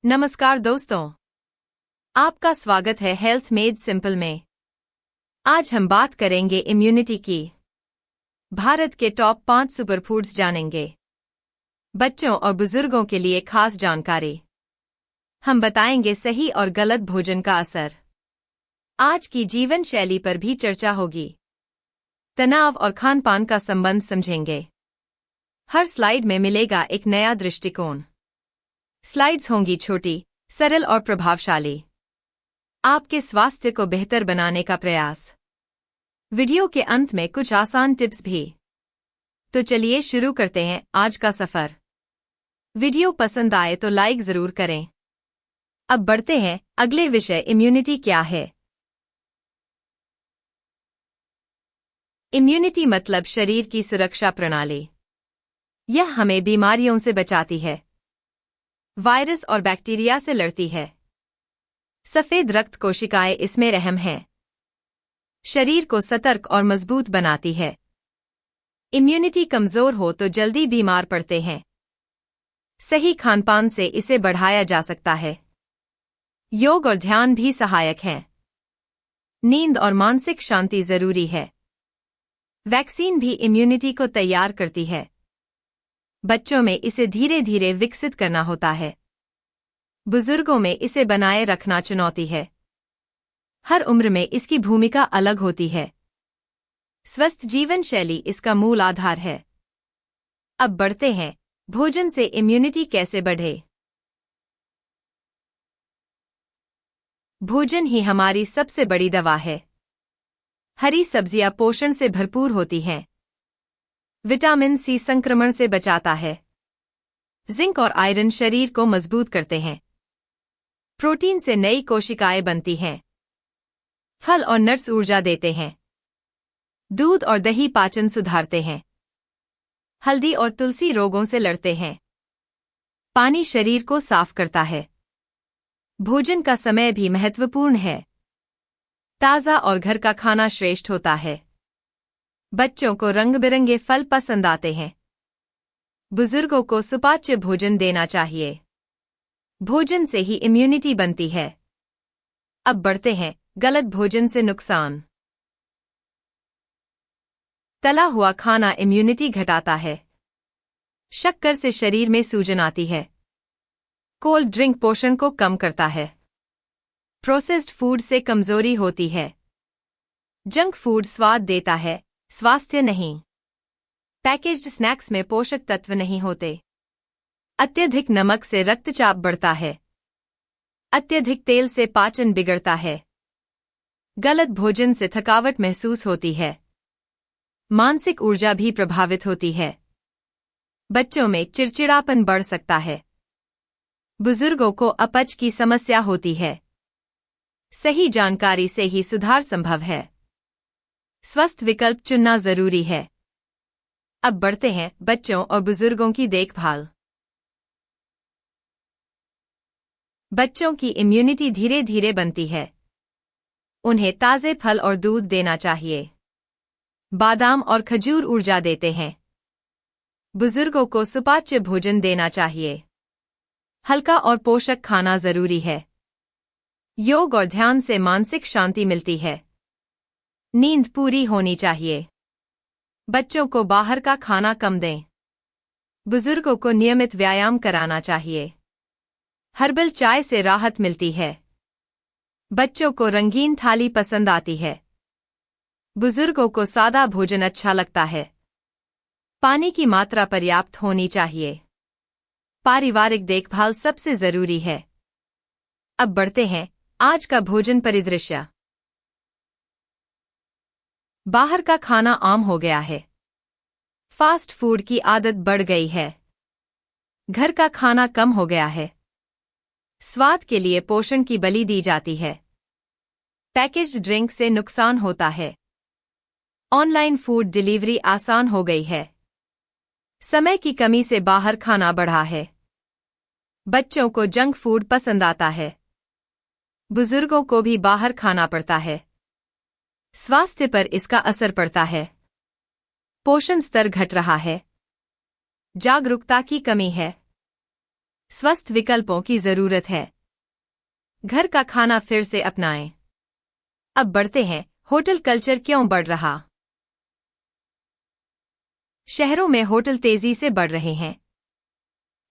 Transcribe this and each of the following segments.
नमस्कार दोस्तों, आपका स्वागत है हेल्थ मेड सिंपल में। आज हम बात करेंगे इम्यूनिटी की। भारत के टॉप 5 सुपरफूड्स जानेंगे। बच्चों और बुजुर्गों के लिए खास जानकारी। हम बताएंगे सही और गलत भोजन का असर। आज की जीवन शैली पर भी चर्चा होगी। तनाव और खान पान का संबंध समझेंगे। हर स्लाइड में मिलेगा एक नया दृष्टिकोण। स्लाइड्स होंगी छोटी, सरल और प्रभावशाली। आपके स्वास्थ्य को बेहतर बनाने का प्रयास। वीडियो के अंत में कुछ आसान टिप्स भी। तो चलिए शुरू करते हैं आज का सफर। वीडियो पसंद आए तो लाइक जरूर करें। अब बढ़ते हैं अगले विषय, इम्यूनिटी क्या है। इम्यूनिटी मतलब शरीर की सुरक्षा प्रणाली। यह हमें बीमारियों से बचाती है, वायरस और बैक्टीरिया से लड़ती है। सफेद रक्त कोशिकाएं इसमें अहम हैं। शरीर को सतर्क और मजबूत बनाती है। इम्यूनिटी कमजोर हो तो जल्दी बीमार पड़ते हैं। सही खानपान से इसे बढ़ाया जा सकता है। योग और ध्यान भी सहायक हैं। नींद और मानसिक शांति जरूरी है। वैक्सीन भी इम्यूनिटी को तैयार करती है। बच्चों में इसे धीरे धीरे विकसित करना होता है। बुजुर्गों में इसे बनाए रखना चुनौती है। हर उम्र में इसकी भूमिका अलग होती है। स्वस्थ जीवन शैली इसका मूल आधार है। अब बढ़ते हैं, भोजन से इम्यूनिटी कैसे बढ़े। भोजन ही हमारी सबसे बड़ी दवा है। हरी सब्जियां पोषण से भरपूर होती हैं। विटामिन सी संक्रमण से बचाता है। जिंक और आयरन शरीर को मजबूत करते हैं। प्रोटीन से नई कोशिकाएं बनती हैं। फल और नट्स ऊर्जा देते हैं। दूध और दही पाचन सुधारते हैं। हल्दी और तुलसी रोगों से लड़ते हैं। पानी शरीर को साफ करता है। भोजन का समय भी महत्वपूर्ण है। ताज़ा और घर का खाना श्रेष्ठ होता है। बच्चों को रंग बिरंगे फल पसंद आते हैं। बुजुर्गों को सुपाच्य भोजन देना चाहिए। भोजन से ही इम्यूनिटी बनती है। अब बढ़ते हैं, गलत भोजन से नुकसान। तला हुआ खाना इम्यूनिटी घटाता है। शक्कर से शरीर में सूजन आती है। कोल्ड ड्रिंक पोषण को कम करता है। प्रोसेस्ड फूड से कमजोरी होती है। जंक फूड स्वाद देता है, स्वास्थ्य नहीं। पैकेज्ड स्नैक्स में पोषक तत्व नहीं होते। अत्यधिक नमक से रक्तचाप बढ़ता है। अत्यधिक तेल से पाचन बिगड़ता है। गलत भोजन से थकावट महसूस होती है। मानसिक ऊर्जा भी प्रभावित होती है। बच्चों में चिड़चिड़ापन बढ़ सकता है। बुजुर्गों को अपच की समस्या होती है। सही जानकारी से ही सुधार संभव है। स्वस्थ विकल्प चुनना जरूरी है। अब बढ़ते हैं, बच्चों और बुजुर्गों की देखभाल। बच्चों की इम्यूनिटी धीरे धीरे बनती है। उन्हें ताजे फल और दूध देना चाहिए। बादाम और खजूर ऊर्जा देते हैं। बुजुर्गों को सुपाच्य भोजन देना चाहिए। हल्का और पोषक खाना जरूरी है। योग और ध्यान से मानसिक शांति मिलती है। नींद पूरी होनी चाहिए। बच्चों को बाहर का खाना कम दें। बुजुर्गों को नियमित व्यायाम कराना चाहिए। हर्बल चाय से राहत मिलती है। बच्चों को रंगीन थाली पसंद आती है। बुजुर्गों को सादा भोजन अच्छा लगता है। पानी की मात्रा पर्याप्त होनी चाहिए। पारिवारिक देखभाल सबसे जरूरी है। अब बढ़ते हैं, आज का भोजन परिदृश्य। बाहर का खाना आम हो गया है। फास्ट फूड की आदत बढ़ गई है। घर का खाना कम हो गया है। स्वाद के लिए पोषण की बलि दी जाती है। पैकेज्ड ड्रिंक से नुकसान होता है। ऑनलाइन फूड डिलीवरी आसान हो गई है। समय की कमी से बाहर खाना बढ़ा है। बच्चों को जंक फूड पसंद आता है। बुजुर्गों को भी बाहर खाना पड़ता है। स्वास्थ्य पर इसका असर पड़ता है। पोषण स्तर घट रहा है। जागरूकता की कमी है। स्वस्थ विकल्पों की जरूरत है। घर का खाना फिर से अपनाएं। अब बढ़ते हैं, होटल कल्चर क्यों बढ़ रहा? शहरों में होटल तेजी से बढ़ रहे हैं।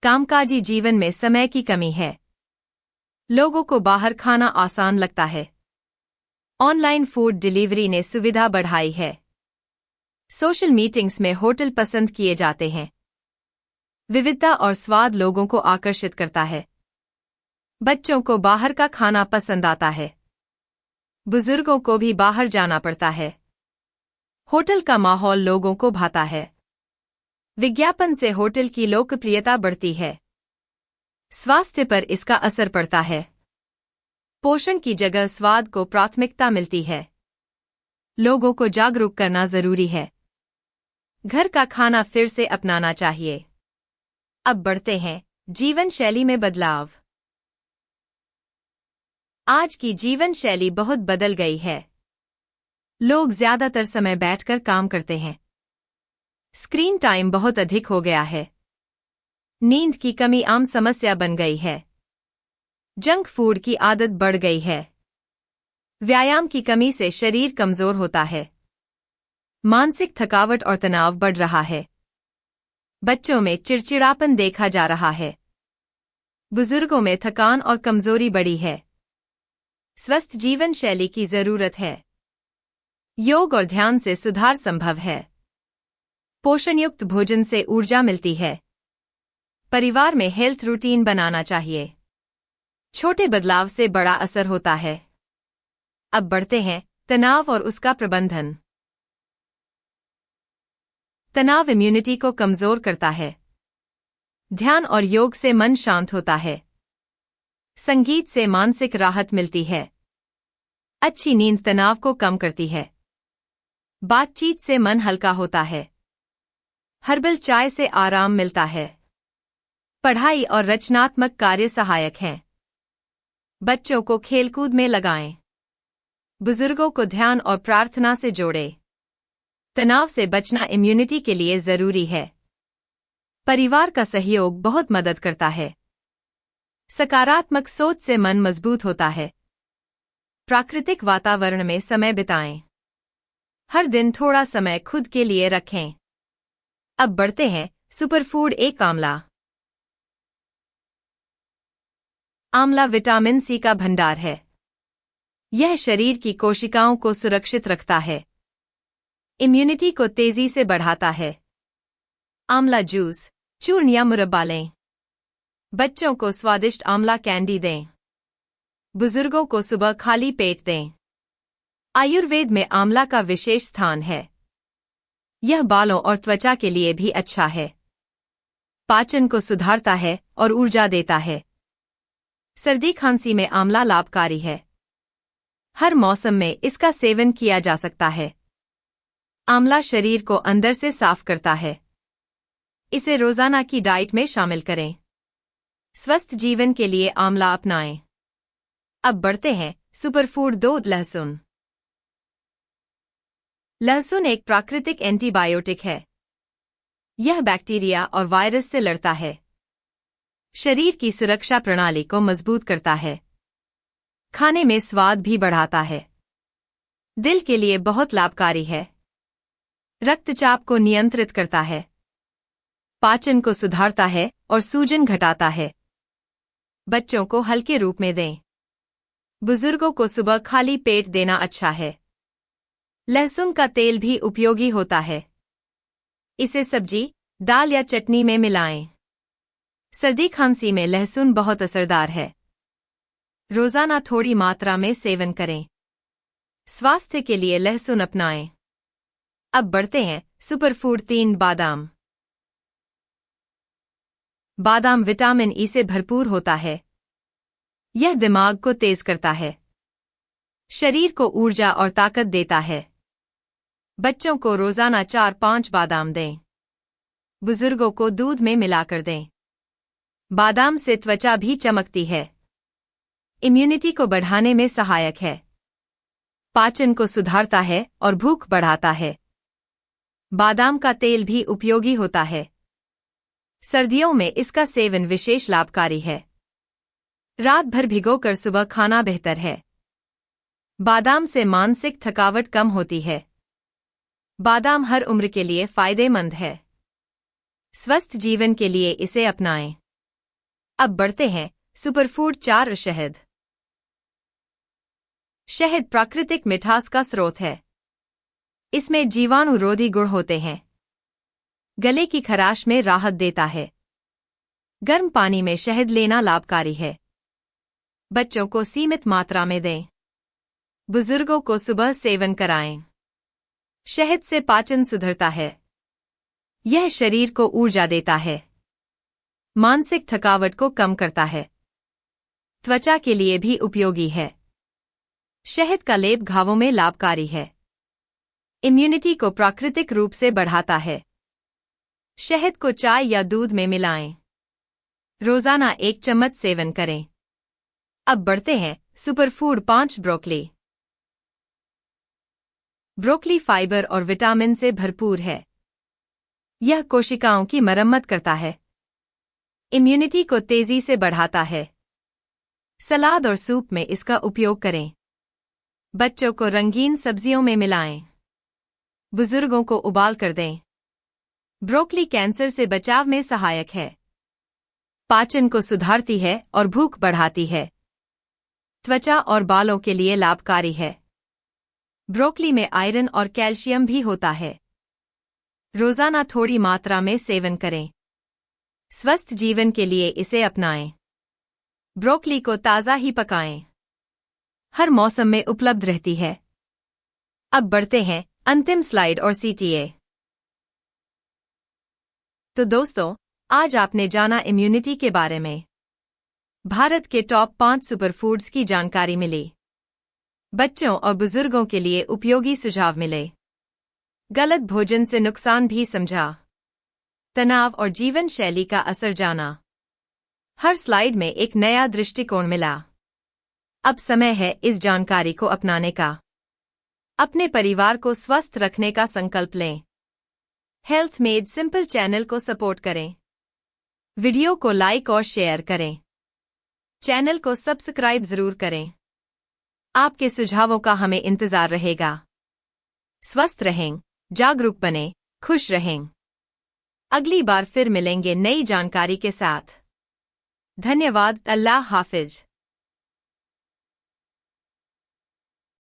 कामकाजी जीवन में समय की कमी है। लोगों को बाहर खाना आसान लगता है। ऑनलाइन फूड डिलीवरी ने सुविधा बढ़ाई है। सोशल मीटिंग्स में होटल पसंद किए जाते हैं। विविधता और स्वाद लोगों को आकर्षित करता है। बच्चों को बाहर का खाना पसंद आता है। बुजुर्गों को भी बाहर जाना पड़ता है। होटल का माहौल लोगों को भाता है। विज्ञापन से होटल की लोकप्रियता बढ़ती है। स्वास्थ्य पर इसका असर पड़ता है। पोषण की जगह स्वाद को प्राथमिकता मिलती है। लोगों को जागरूक करना जरूरी है। घर का खाना फिर से अपनाना चाहिए। अब बढ़ते हैं, जीवन शैली में बदलाव। आज की जीवन शैली बहुत बदल गई है। लोग ज्यादातर समय बैठकर काम करते हैं। स्क्रीन टाइम बहुत अधिक हो गया है। नींद की कमी आम समस्या बन गई है। जंक फूड की आदत बढ़ गई है। व्यायाम की कमी से शरीर कमजोर होता है। मानसिक थकावट और तनाव बढ़ रहा है। बच्चों में चिड़चिड़ापन देखा जा रहा है। बुजुर्गों में थकान और कमजोरी बढ़ी है। स्वस्थ जीवन शैली की जरूरत है। योग और ध्यान से सुधार संभव है। पोषणयुक्त भोजन से ऊर्जा मिलती है। परिवार में हेल्थ रूटीन बनाना चाहिए। छोटे बदलाव से बड़ा असर होता है। अब बढ़ते हैं, तनाव और उसका प्रबंधन। तनाव इम्यूनिटी को कमजोर करता है। ध्यान और योग से मन शांत होता है। संगीत से मानसिक राहत मिलती है। अच्छी नींद तनाव को कम करती है। बातचीत से मन हल्का होता है। हर्बल चाय से आराम मिलता है। पढ़ाई और रचनात्मक कार्य सहायक हैं। बच्चों को खेलकूद में लगाएं। बुजुर्गों को ध्यान और प्रार्थना से जोड़ें। तनाव से बचना इम्यूनिटी के लिए जरूरी है। परिवार का सहयोग बहुत मदद करता है। सकारात्मक सोच से मन मजबूत होता है। प्राकृतिक वातावरण में समय बिताएं। हर दिन थोड़ा समय खुद के लिए रखें। अब बढ़ते हैं, सुपरफूड एक आंवला। आंवला विटामिन सी का भंडार है। यह शरीर की कोशिकाओं को सुरक्षित रखता है। इम्यूनिटी को तेजी से बढ़ाता है। आंवला जूस, चूर्ण या मुरब्बा लें। बच्चों को स्वादिष्ट आंवला कैंडी दें। बुजुर्गों को सुबह खाली पेट दें। आयुर्वेद में आंवला का विशेष स्थान है। यह बालों और त्वचा के लिए भी अच्छा है। पाचन को सुधारता है और ऊर्जा देता है। सर्दी खांसी में आंवला लाभकारी है। हर मौसम में इसका सेवन किया जा सकता है। आंवला शरीर को अंदर से साफ करता है। इसे रोजाना की डाइट में शामिल करें। स्वस्थ जीवन के लिए आंवला अपनाएं। अब बढ़ते हैं, सुपरफूड 2 लहसुन। लहसुन एक प्राकृतिक एंटीबायोटिक है। यह बैक्टीरिया और वायरस से लड़ता है। शरीर की सुरक्षा प्रणाली को मजबूत करता है। खाने में स्वाद भी बढ़ाता है। दिल के लिए बहुत लाभकारी है। रक्तचाप को नियंत्रित करता है। पाचन को सुधारता है और सूजन घटाता है। बच्चों को हल्के रूप में दें। बुजुर्गों को सुबह खाली पेट देना अच्छा है। लहसुन का तेल भी उपयोगी होता है। इसे सब्जी, दाल या चटनी में मिलाएं। सर्दी खांसी में लहसुन बहुत असरदार है। रोजाना थोड़ी मात्रा में सेवन करें। स्वास्थ्य के लिए लहसुन अपनाएं। अब बढ़ते हैं, सुपरफूड 3 बादाम। बादाम विटामिन ई से भरपूर होता है। यह दिमाग को तेज करता है। शरीर को ऊर्जा और ताकत देता है। बच्चों को रोजाना 4-5 बादाम दें। बुजुर्गों को दूध में मिलाकर दें। बादाम से त्वचा भी चमकती है। इम्यूनिटी को बढ़ाने में सहायक है। पाचन को सुधारता है और भूख बढ़ाता है। बादाम का तेल भी उपयोगी होता है। सर्दियों में इसका सेवन विशेष लाभकारी है। रात भर भिगोकर सुबह खाना बेहतर है। बादाम से मानसिक थकावट कम होती है। बादाम हर उम्र के लिए फायदेमंद है। स्वस्थ जीवन के लिए इसे अपनाएं। अब बढ़ते हैं सुपरफूड 4 शहद। शहद प्राकृतिक मिठास का स्रोत है। इसमें जीवाणुरोधी गुण होते हैं। गले की खराश में राहत देता है। गर्म पानी में शहद लेना लाभकारी है। बच्चों को सीमित मात्रा में दें। बुजुर्गों को सुबह सेवन कराएं। शहद से पाचन सुधरता है। यह शरीर को ऊर्जा देता है। मानसिक थकावट को कम करता है। त्वचा के लिए भी उपयोगी है। शहद का लेप घावों में लाभकारी है। इम्यूनिटी को प्राकृतिक रूप से बढ़ाता है। शहद को चाय या दूध में मिलाएं। रोजाना 1 चम्मच सेवन करें। अब बढ़ते हैं सुपरफूड 5 ब्रोकली। ब्रोकली फाइबर और विटामिन से भरपूर है। यह कोशिकाओं की मरम्मत करता है। इम्यूनिटी को तेजी से बढ़ाता है। सलाद और सूप में इसका उपयोग करें। बच्चों को रंगीन सब्जियों में मिलाएं। बुजुर्गों को उबाल कर दें। ब्रोकली कैंसर से बचाव में सहायक है। पाचन को सुधारती है और भूख बढ़ाती है। त्वचा और बालों के लिए लाभकारी है। ब्रोकली में आयरन और कैल्शियम भी होता है। रोजाना थोड़ी मात्रा में सेवन करें। स्वस्थ जीवन के लिए इसे अपनाएं। ब्रोकली को ताज़ा ही पकाएं। हर मौसम में उपलब्ध रहती है। अब बढ़ते हैं अंतिम स्लाइड और CTA। तो दोस्तों, आज आपने जाना इम्यूनिटी के बारे में। भारत के टॉप 5 सुपरफूड्स की जानकारी मिली। बच्चों और बुजुर्गों के लिए उपयोगी सुझाव मिले। गलत भोजन से नुकसान भी समझा। तनाव और जीवन शैली का असर जाना। हर स्लाइड में एक नया दृष्टिकोण मिला। अब समय है इस जानकारी को अपनाने का। अपने परिवार को स्वस्थ रखने का संकल्प लें। हेल्थ मेड सिंपल चैनल को सपोर्ट करें। वीडियो को लाइक और शेयर करें। चैनल को सब्सक्राइब जरूर करें। आपके सुझावों का हमें इंतजार रहेगा। स्वस्थ रहें, जागरूक बनें, खुश रहें। अगली बार फिर मिलेंगे नई जानकारी के साथ। धन्यवाद। अल्लाह हाफिज।